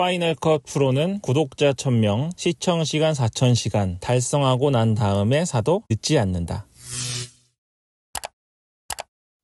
파이널 컷 프로는 구독자 1000명, 시청시간 4000시간 달성하고 난 다음에 사도 늦지 않는다.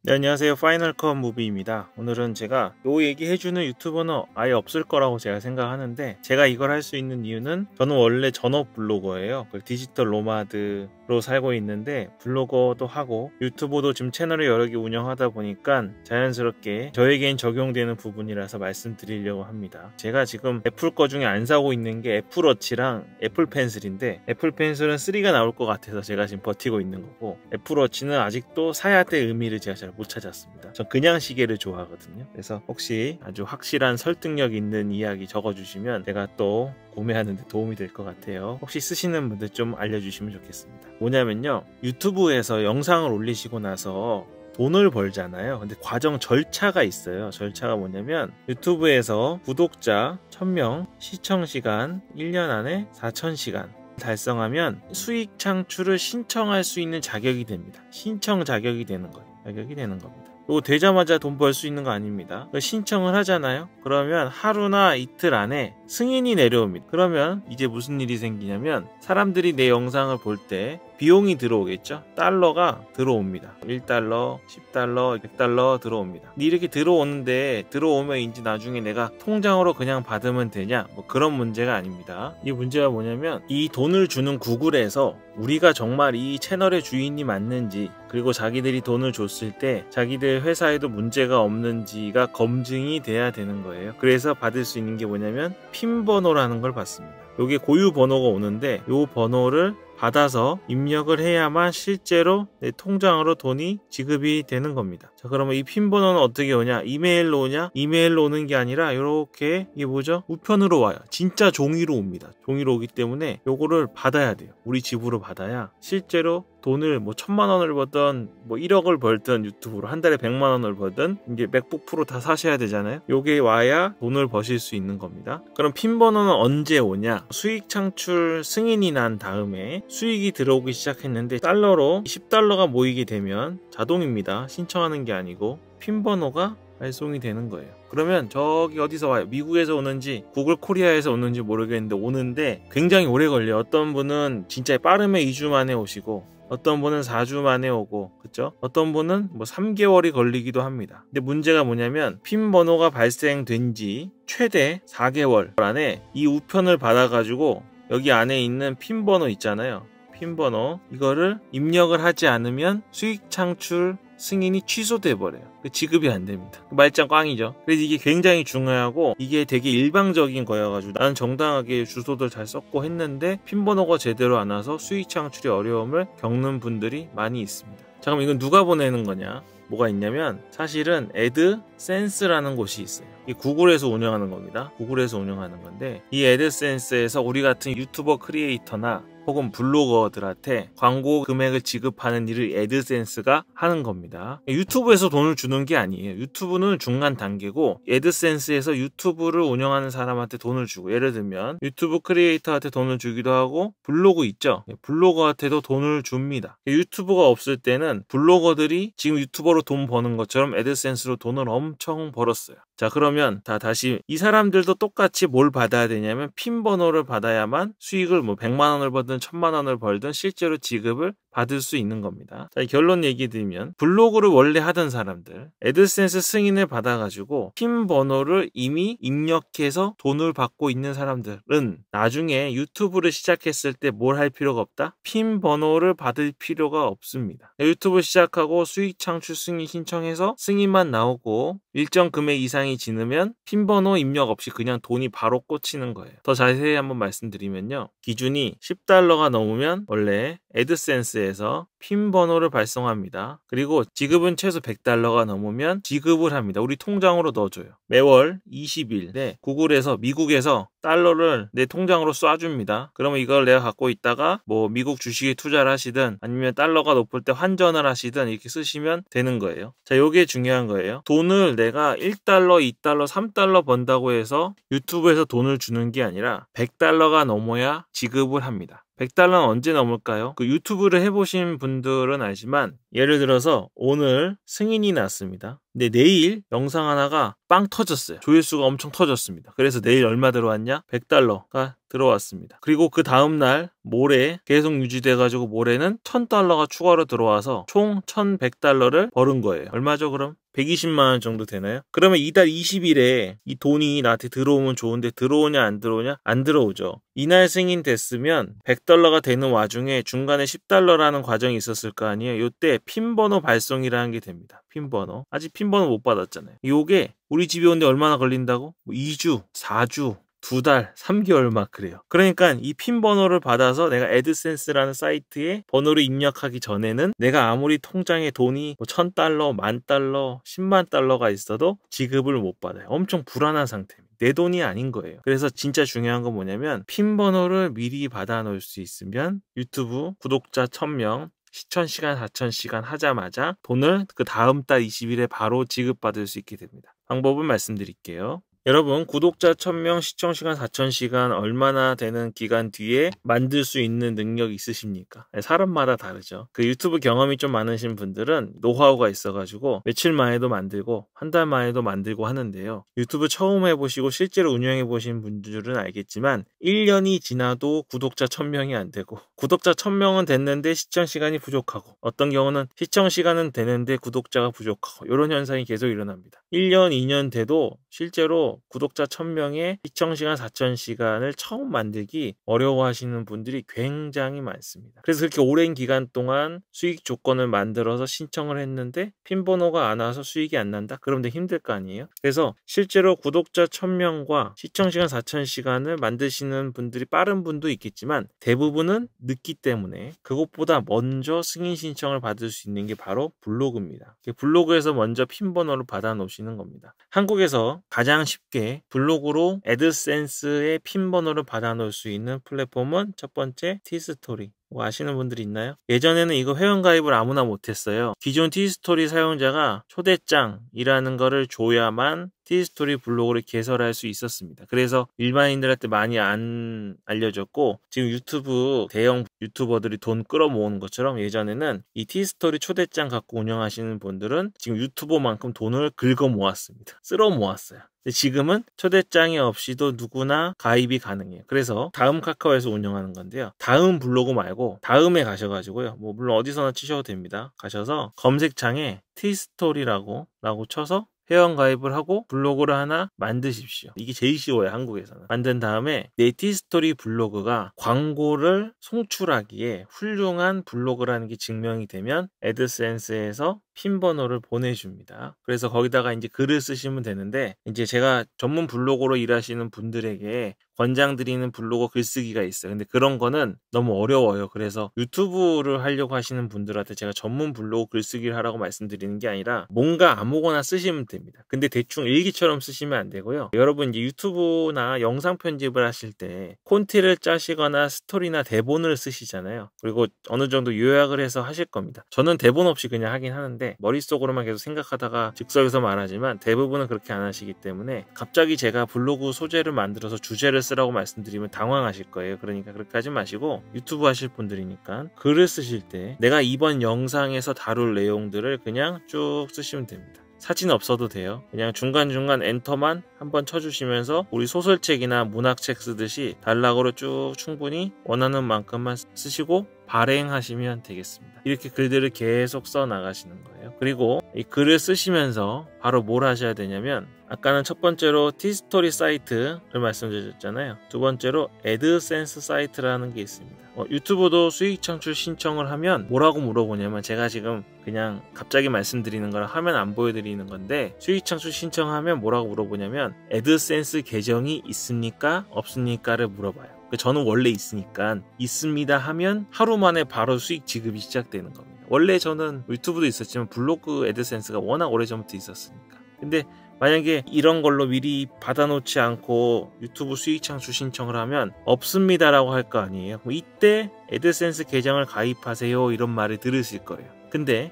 네, 안녕하세요. 파이널 컷 무비입니다. 오늘은 제가 요 얘기 해주는 유튜버는 아예 없을 거라고 제가 생각하는데, 제가 이걸 할 수 있는 이유는 저는 원래 전업 블로거예요. 디지털 노마드로 살고 있는데 블로거도 하고 유튜브도 지금 채널을 여러 개 운영하다 보니까 자연스럽게 저에겐 적용되는 부분이라서 말씀드리려고 합니다. 제가 지금 애플 거 중에 안 사고 있는 게 애플워치랑 애플 펜슬인데, 애플 펜슬은 3가 나올 것 같아서 제가 지금 버티고 있는 거고, 애플워치는 아직도 사야 될 의미를 제가 잘 못 찾았습니다. 전 그냥 시계를 좋아하거든요. 그래서 혹시 아주 확실한 설득력 있는 이야기 적어주시면 제가 또 구매하는 데 도움이 될 것 같아요. 혹시 쓰시는 분들 좀 알려주시면 좋겠습니다. 뭐냐면요, 유튜브에서 영상을 올리시고 나서 돈을 벌잖아요. 근데 과정 절차가 있어요. 절차가 뭐냐면, 유튜브에서 구독자 1000명, 시청시간 1년 안에 4000시간 달성하면 수익 창출을 신청할 수 있는 자격이 됩니다. 신청 자격이 되는 거예요. 자격이 되는 겁니다. 그리고 되자마자 돈 벌 수 있는 거 아닙니다. 신청을 하잖아요. 그러면 하루나 이틀 안에 승인이 내려옵니다. 그러면 이제 무슨 일이 생기냐면, 사람들이 내 영상을 볼 때 비용이 들어오겠죠. 달러가 들어옵니다. 1달러, 10달러, 100달러 들어옵니다. 이렇게 들어오는데, 들어오면 이제 나중에 내가 통장으로 그냥 받으면 되냐, 뭐 그런 문제가 아닙니다. 이 문제가 뭐냐면, 이 돈을 주는 구글에서 우리가 정말 이 채널의 주인이 맞는지, 그리고 자기들이 돈을 줬을 때 자기들 회사에도 문제가 없는지가 검증이 돼야 되는 거예요. 그래서 받을 수 있는 게 뭐냐면 핀 번호라는 걸 받습니다. 요게 고유 번호가 오는데, 요 번호를 받아서 입력을 해야만 실제로 내 통장으로 돈이 지급이 되는 겁니다. 자, 그러면 이 핀 번호는 어떻게 오냐? 이메일로 오냐? 이메일로 오는 게 아니라 이렇게, 이게 뭐죠? 우편으로 와요. 진짜 종이로 옵니다. 종이로 오기 때문에 요거를 받아야 돼요. 우리 집으로 받아야 실제로 돈을 뭐 1000만 원을 벌든 뭐 1억을 벌든, 유튜브로 한 달에 100만 원을 벌든 이제 맥북 프로 다 사셔야 되잖아요. 요게 와야 돈을 버실 수 있는 겁니다. 그럼 핀 번호는 언제 오냐? 수익 창출 승인이 난 다음에 수익이 들어오기 시작했는데, 달러로 10달러가 모이게 되면 자동입니다. 신청하는 게 아니고 핀 번호가 발송이 되는 거예요. 그러면 저기 어디서 와요? 미국에서 오는지 구글 코리아에서 오는지 모르겠는데 오는데 굉장히 오래 걸려요. 어떤 분은 진짜 빠르면 2주 만에 오시고, 어떤 분은 4주 만에 오고, 그쵸? 어떤 분은 뭐 3개월이 걸리기도 합니다. 근데 문제가 뭐냐면, 핀 번호가 발생된 지 최대 4개월 안에 이 우편을 받아가지고 여기 안에 있는 핀 번호 있잖아요. 핀 번호, 이거를 입력을 하지 않으면 수익 창출 승인이 취소돼 버려요. 지급이 안 됩니다. 말짱 꽝이죠. 그래서 이게 굉장히 중요하고, 이게 되게 일방적인 거여가지고 나는 정당하게 주소도 잘 썼고 했는데 핀번호가 제대로 안 와서 수익 창출이 어려움을 겪는 분들이 많이 있습니다. 자, 그럼 이건 누가 보내는 거냐? 뭐가 있냐면, 사실은 애드센스라는 곳이 있어요. 이 구글에서 운영하는 겁니다. 구글에서 운영하는 건데, 이 애드센스에서 우리 같은 유튜버 크리에이터나 혹은 블로거들한테 광고 금액을 지급하는 일을 애드센스가 하는 겁니다. 유튜브에서 돈을 주는 게 아니에요. 유튜브는 중간 단계고, 애드센스에서 유튜브를 운영하는 사람한테 돈을 주고, 예를 들면 유튜브 크리에이터한테 돈을 주기도 하고, 블로그 있죠? 블로거한테도 돈을 줍니다. 유튜브가 없을 때는 블로거들이 지금 유튜버로 돈 버는 것처럼 애드센스로 돈을 엄청 벌었어요. 자, 그러면 다시 이 사람들도 똑같이 뭘 받아야 되냐면, 핀 번호를 받아야만 수익을 뭐 100만 원을 벌든 1000만 원을 벌든 실제로 지급을 받을 수 있는 겁니다. 자, 결론 얘기 드리면, 블로그를 원래 하던 사람들, 애드센스 승인을 받아가지고 핀 번호를 이미 입력해서 돈을 받고 있는 사람들은 나중에 유튜브를 시작했을 때 뭘 할 필요가 없다? 핀 번호를 받을 필요가 없습니다. 유튜브 시작하고 수익 창출 승인 신청해서 승인만 나오고 일정 금액 이상이 지르면 핀 번호 입력 없이 그냥 돈이 바로 꽂히는 거예요. 더 자세히 한번 말씀드리면요, 기준이 10달러가 넘으면 원래 애드센스에서 핀 번호를 발송합니다. 그리고 지급은 최소 100달러가 넘으면 지급을 합니다. 우리 통장으로 넣어줘요. 매월 20일에 구글에서, 미국에서 달러를 내 통장으로 쏴줍니다. 그러면 이걸 내가 갖고 있다가 뭐 미국 주식에 투자를 하시든, 아니면 달러가 높을 때 환전을 하시든 이렇게 쓰시면 되는 거예요. 자, 요게 중요한 거예요. 돈을 내가 1달러, 2달러, 3달러 번다고 해서 유튜브에서 돈을 주는 게 아니라 100달러가 넘어야 지급을 합니다. 100달러는 언제 넘을까요? 유튜브를 해보신 분들은 알지만, 예를 들어서 오늘 승인이 났습니다. 근데 내일 영상 하나가 빵 터졌어요. 조회수가 엄청 터졌습니다. 그래서 내일 얼마 들어왔냐? $100가 들어왔습니다. 그리고 그 다음날 모레 계속 유지돼가지고 모레는 $1000가 추가로 들어와서 총 $1100를 벌은 거예요. 얼마죠 그럼? 120만원 정도 되나요? 그러면 이달 20일에 이 돈이 나한테 들어오면 좋은데 들어오냐 안 들어오냐? 안 들어오죠. 이날 승인됐으면 $100가 되는 와중에 중간에 $10라는 과정이 있었을 거 아니에요. 요때 핀번호 발송이라는 게 됩니다. 핀번호. 아직 핀번호 못 받았잖아요. 요게 우리 집에 오는데 얼마나 걸린다고? 2주, 4주, 2달, 3개월 막 그래요. 그러니까 이 핀 번호를 받아서 내가 애드센스라는 사이트에 번호를 입력하기 전에는 내가 아무리 통장에 돈이 $1000, $10,000, $100,000가 있어도 지급을 못 받아요. 엄청 불안한 상태입니다. 내 돈이 아닌 거예요. 그래서 진짜 중요한 건 뭐냐면 핀 번호를 미리 받아 놓을 수 있으면 유튜브 구독자 1000명 시청시간 4000시간 하자마자 돈을 그 다음 달 20일에 바로 지급받을 수 있게 됩니다. 방법을 말씀드릴게요. 여러분 구독자 1000명 시청시간 4000시간 얼마나 되는 기간 뒤에 만들 수 있는 능력이 있으십니까? 사람마다 다르죠. 그 유튜브 경험이 좀 많으신 분들은 노하우가 있어가지고 며칠 만에도 만들고 한 달 만에도 만들고 하는데요. 유튜브 처음 해보시고 실제로 운영해 보신 분들은 알겠지만 1년이 지나도 구독자 1000명이 안 되고 구독자 1000명은 됐는데 시청시간이 부족하고 어떤 경우는 시청시간은 되는데 구독자가 부족하고 이런 현상이 계속 일어납니다. 1년, 2년 돼도 실제로 구독자 1000명에 시청시간 4000시간을 처음 만들기 어려워하시는 분들이 굉장히 많습니다. 그래서 그렇게 오랜 기간 동안 수익 조건을 만들어서 신청을 했는데 핀번호가 안 와서 수익이 안 난다? 그럼 되게 힘들 거 아니에요? 그래서 실제로 구독자 1000명과 시청시간 4000시간을 만드시는 분들이 빠른 분도 있겠지만 대부분은 늦기 때문에 그것보다 먼저 승인 신청을 받을 수 있는 게 바로 블로그입니다. 블로그에서 먼저 핀번호를 받아 놓으시는 겁니다. 한국에서 가장 쉽게 블로그로 애드센스의 핀번호를 받아 놓을 수 있는 플랫폼은 첫 번째 티스토리. 뭐 아시는 분들이 있나요? 예전에는 이거 회원가입을 아무나 못했어요. 기존 티스토리 사용자가 초대장이라는 거를 줘야만 티스토리 블로그를 개설할 수 있었습니다. 그래서 일반인들한테 많이 안 알려졌고 지금 유튜브 대형 유튜버들이 돈 끌어모으는 것처럼 예전에는 이 티스토리 초대장 갖고 운영하시는 분들은 지금 유튜버만큼 돈을 긁어 모았습니다. 쓸어 모았어요. 근데 지금은 초대장이 없이도 누구나 가입이 가능해요. 그래서 다음 카카오에서 운영하는 건데요. 다음 블로그 말고 다음에 가셔가지고요. 뭐 물론 어디서나 치셔도 됩니다. 가셔서 검색창에 티스토리라고 쳐서 회원가입을 하고 블로그를 하나 만드십시오. 이게 제일 쉬워요. 한국에서는. 만든 다음에 내 티스토리 블로그가 광고를 송출하기에 훌륭한 블로그라는 게 증명이 되면 애드센스에서 핀번호를 보내줍니다. 그래서 거기다가 이제 글을 쓰시면 되는데 이제 제가 전문 블로거로 일하시는 분들에게 권장드리는 블로거 글쓰기가 있어요. 근데 그런 거는 너무 어려워요. 그래서 유튜브를 하려고 하시는 분들한테 제가 전문 블로거 글쓰기를 하라고 말씀드리는 게 아니라 뭔가 아무거나 쓰시면 됩니다. 근데 대충 일기처럼 쓰시면 안 되고요. 여러분 이제 유튜브나 영상 편집을 하실 때 콘티를 짜시거나 스토리나 대본을 쓰시잖아요. 그리고 어느 정도 요약을 해서 하실 겁니다. 저는 대본 없이 그냥 하긴 하는데 머릿속으로만 계속 생각하다가 즉석에서 말하지만 대부분은 그렇게 안 하시기 때문에 갑자기 제가 블로그 소재를 만들어서 주제를 쓰라고 말씀드리면 당황하실 거예요. 그러니까 그렇게 하지 마시고 유튜브 하실 분들이니까 글을 쓰실 때 내가 이번 영상에서 다룰 내용들을 그냥 쭉 쓰시면 됩니다. 사진 없어도 돼요. 그냥 중간중간 엔터만 한번 쳐주시면서 우리 소설책이나 문학책 쓰듯이 단락으로 쭉 충분히 원하는 만큼만 쓰시고 발행하시면 되겠습니다. 이렇게 글들을 계속 써 나가시는 거예요. 그리고 이 글을 쓰시면서 바로 뭘 하셔야 되냐면 아까는 첫 번째로 티스토리 사이트를 말씀드렸잖아요. 두 번째로 애드센스 사이트라는 게 있습니다. 유튜브도 수익 창출 신청을 하면 뭐라고 물어보냐면 제가 지금 그냥 갑자기 말씀드리는 거라 화면 안 보여드리는 건데 수익 창출 신청하면 뭐라고 물어보냐면 애드센스 계정이 있습니까? 없습니까?를 물어봐요. 저는 원래 있으니까 있습니다 하면 하루 만에 바로 수익 지급이 시작되는 겁니다. 원래 저는 유튜브도 있었지만 블로그 애드센스가 워낙 오래전부터 있었으니까. 근데 만약에 이런 걸로 미리 받아놓지 않고 유튜브 수익 창출 신청을 하면 없습니다라고 할 거 아니에요. 이때 애드센스 계정을 가입하세요 이런 말을 들으실 거예요. 근데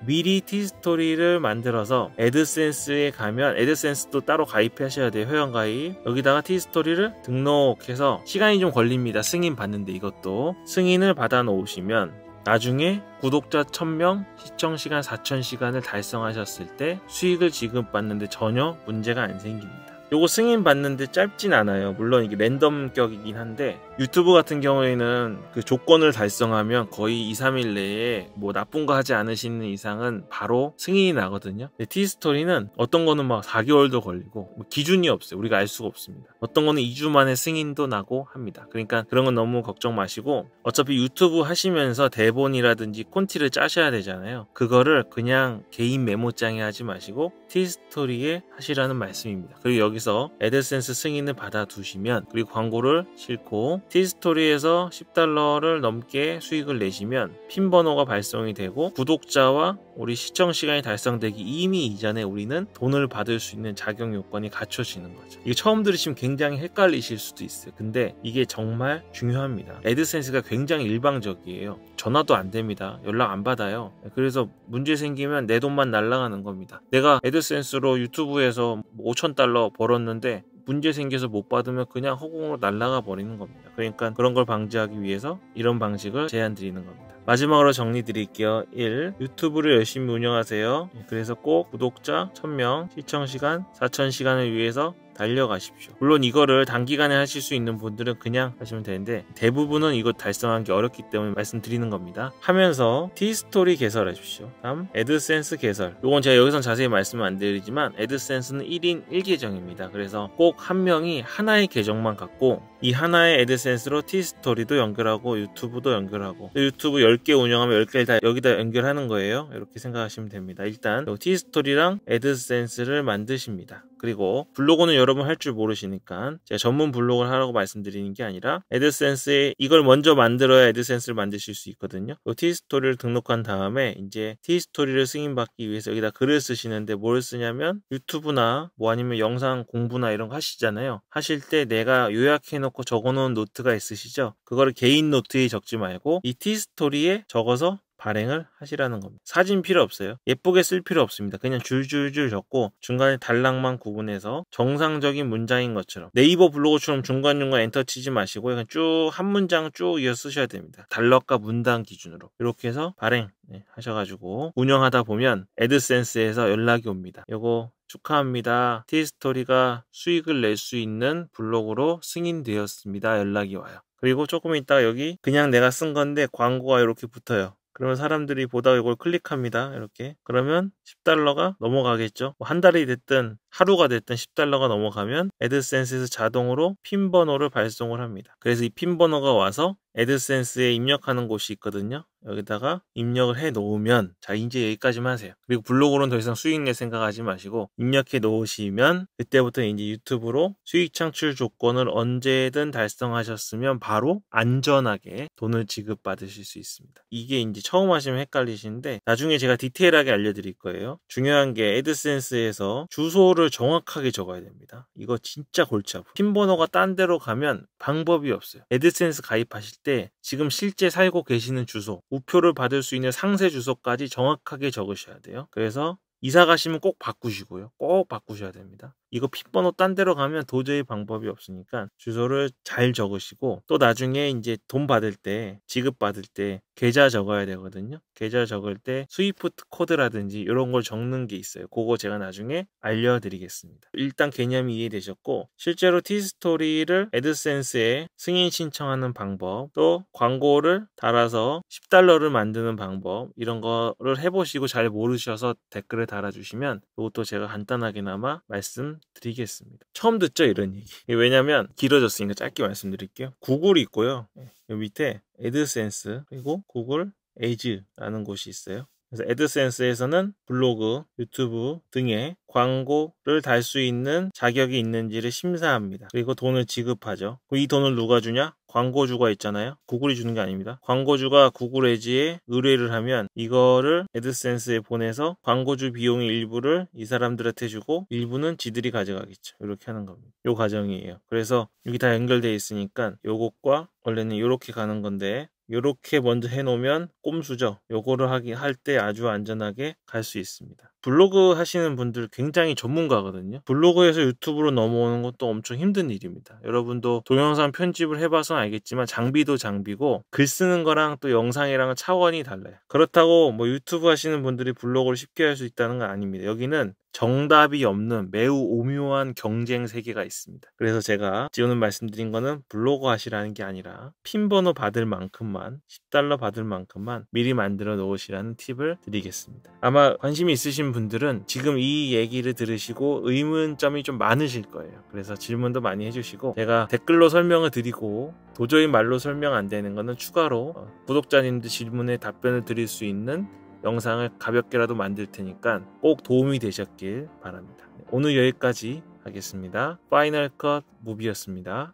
미리 티스토리를 만들어서 애드센스에 가면 애드센스도 따로 가입하셔야 돼요. 회원가입. 여기다가 티스토리를 등록해서 시간이 좀 걸립니다. 승인 받는데 이것도 승인을 받아 놓으시면 나중에 구독자 1000명, 시청시간 4000시간을 달성하셨을 때 수익을 지급받는데 전혀 문제가 안 생깁니다. 요거 승인 받는데 짧진 않아요. 물론 이게 랜덤격이긴 한데 유튜브 같은 경우에는 그 조건을 달성하면 거의 2, 3일 내에 뭐 나쁜 거 하지 않으시는 이상은 바로 승인이 나거든요. 근데 티스토리는 어떤 거는 막 4개월도 걸리고 뭐 기준이 없어요. 우리가 알 수가 없습니다. 어떤 거는 2주 만에 승인도 나고 합니다. 그러니까 그런 건 너무 걱정 마시고 어차피 유튜브 하시면서 대본이라든지 콘티를 짜셔야 되잖아요. 그거를 그냥 개인 메모장에 하지 마시고 티스토리에 하시라는 말씀입니다. 그리고 여기서 애드센스 승인을 받아 두시면 그리고 광고를 싣고 티스토리에서 $10를 넘게 수익을 내시면 핀 번호가 발송이 되고 구독자와 우리 시청 시간이 달성되기 이미 이전에 우리는 돈을 받을 수 있는 자격 요건이 갖춰지는 거죠. 이게 처음 들으시면 굉장히 헷갈리실 수도 있어요. 근데 이게 정말 중요합니다. 애드센스가 굉장히 일방적이에요. 전화도 안 됩니다. 연락 안 받아요. 그래서 문제 생기면 내 돈만 날아가는 겁니다. 내가 애드센스로 유튜브에서 $5,000 벌었는데 문제 생겨서 못 받으면 그냥 허공으로 날아가 버리는 겁니다. 그러니까 그런 걸 방지하기 위해서 이런 방식을 제안 드리는 겁니다. 마지막으로 정리 드릴게요. 1. 유튜브를 열심히 운영하세요. 그래서 꼭 구독자 1000명, 시청시간 4000시간을 위해서 달려가십시오. 물론 이거를 단기간에 하실 수 있는 분들은 그냥 하시면 되는데 대부분은 이거 달성하기 어렵기 때문에 말씀드리는 겁니다. 하면서 티스토리 개설하십시오. 다음 애드센스 개설. 이건 제가 여기선 자세히 말씀은 안 드리지만 애드센스는 1인 1계정입니다. 그래서 꼭 한 명이 하나의 계정만 갖고 이 하나의 애드센스로 티스토리도 연결하고 유튜브도 연결하고 유튜브 10개 운영하면 10개를 다 여기다 연결하는 거예요. 이렇게 생각하시면 됩니다. 일단 티스토리랑 애드센스를 만드십니다. 그리고 블로그는 여러분 할 줄 모르시니까 제가 전문 블로그를 하라고 말씀드리는 게 아니라 애드센스에 이걸 먼저 만들어야 애드센스를 만드실 수 있거든요. 티스토리를 등록한 다음에 이제 티스토리를 승인받기 위해서 여기다 글을 쓰시는데 뭘 쓰냐면 유튜브나 뭐 아니면 영상 공부나 이런 거 하시잖아요. 하실 때 내가 요약해놓고 적어놓은 노트가 있으시죠? 그거를 개인 노트에 적지 말고 이 티스토리에 적어서 발행을 하시라는 겁니다. 사진 필요 없어요. 예쁘게 쓸 필요 없습니다. 그냥 줄줄줄 적고 중간에 단락만 구분해서 정상적인 문장인 것처럼 네이버 블로그처럼 중간중간 엔터 치지 마시고 그냥 쭉 한 문장 쭉 이어 쓰셔야 됩니다. 단락과 문단 기준으로 이렇게 해서 발행 하셔가지고 운영하다 보면 애드센스에서 연락이 옵니다. 요거 축하합니다. 티스토리가 수익을 낼 수 있는 블로그로 승인되었습니다. 연락이 와요. 그리고 조금 있다가 여기 그냥 내가 쓴 건데 광고가 이렇게 붙어요. 그러면 사람들이 보다가 이걸 클릭합니다. 이렇게. 그러면 $10가 넘어가겠죠. 한 달이 됐든 하루가 됐든 $10가 넘어가면 애드센스에서 자동으로 핀 번호를 발송을 합니다. 그래서 이 핀 번호가 와서 애드센스에 입력하는 곳이 있거든요. 여기다가 입력을 해 놓으면 자 이제 여기까지만 하세요. 그리고 블로그로는 더 이상 수익 낼 생각하지 마시고 입력해 놓으시면 그때부터 이제 유튜브로 수익 창출 조건을 언제든 달성하셨으면 바로 안전하게 돈을 지급받으실 수 있습니다. 이게 이제 처음 하시면 헷갈리시는데 나중에 제가 디테일하게 알려드릴 거예요. 중요한 게 애드센스에서 주소를 정확하게 적어야 됩니다. 이거 진짜 골치 아파요. 핀 번호가 딴 데로 가면 방법이 없어요. 애드센스 가입하실 때 지금 실제 살고 계시는 주소, 우표를 받을 수 있는 상세 주소까지 정확하게 적으셔야 돼요. 그래서 이사 가시면 꼭 바꾸시고요. 꼭 바꾸셔야 됩니다. 이거 핏번호 딴 데로 가면 도저히 방법이 없으니까 주소를 잘 적으시고 또 나중에 이제 돈 받을 때 지급 받을 때 계좌 적어야 되거든요. 계좌 적을 때 스위프트 코드라든지 이런 걸 적는 게 있어요. 그거 제가 나중에 알려드리겠습니다. 일단 개념이 이해되셨고 실제로 티스토리를 애드센스에 승인 신청하는 방법 또 광고를 달아서 $10를 만드는 방법 이런 거를 해보시고 잘 모르셔서 댓글을 달아주시면 이것도 제가 간단하게나마 말씀드리겠습니다. 처음 듣죠 이런 얘기. 왜냐면 길어졌으니까 짧게 말씀드릴게요. 구글이 있고요. 여기 밑에 애드센스 그리고 구글 에이즈라는 곳이 있어요. 그래서 애드센스에서는 블로그, 유튜브 등의 광고를 달 수 있는 자격이 있는지를 심사합니다. 그리고 돈을 지급하죠. 이 돈을 누가 주냐? 광고주가 있잖아요. 구글이 주는 게 아닙니다. 광고주가 구글 에지에 의뢰를 하면 이거를 애드센스에 보내서 광고주 비용의 일부를 이 사람들한테 주고 일부는 지들이 가져가겠죠. 이렇게 하는 겁니다. 요 과정이에요. 그래서 여기 다 연결되어 있으니까 요것과 원래는 이렇게 가는 건데 요렇게 먼저 해놓으면 꼼수죠. 요거를 할 때 아주 안전하게 갈 수 있습니다. 블로그 하시는 분들 굉장히 전문가거든요. 블로그에서 유튜브로 넘어오는 것도 엄청 힘든 일입니다. 여러분도 동영상 편집을 해봐서 알겠지만 장비도 장비고 글 쓰는 거랑 또 영상이랑은 차원이 달라요. 그렇다고 뭐 유튜브 하시는 분들이 블로그를 쉽게 할 수 있다는 건 아닙니다. 여기는 정답이 없는 매우 오묘한 경쟁 세계가 있습니다. 그래서 제가 오늘 말씀드린 거는 블로그 하시라는 게 아니라 핀 번호 받을 만큼만, $10 받을 만큼만 미리 만들어 놓으시라는 팁을 드리겠습니다. 아마 관심이 있으신 분들은 지금 이 얘기를 들으시고 의문점이 좀 많으실 거예요. 그래서 질문도 많이 해주시고, 제가 댓글로 설명을 드리고 도저히 말로 설명 안 되는 거는 추가로 구독자님들 질문에 답변을 드릴 수 있는 영상을 가볍게라도 만들 테니까 꼭 도움이 되셨길 바랍니다. 오늘 여기까지 하겠습니다. 파이널 컷 무비였습니다.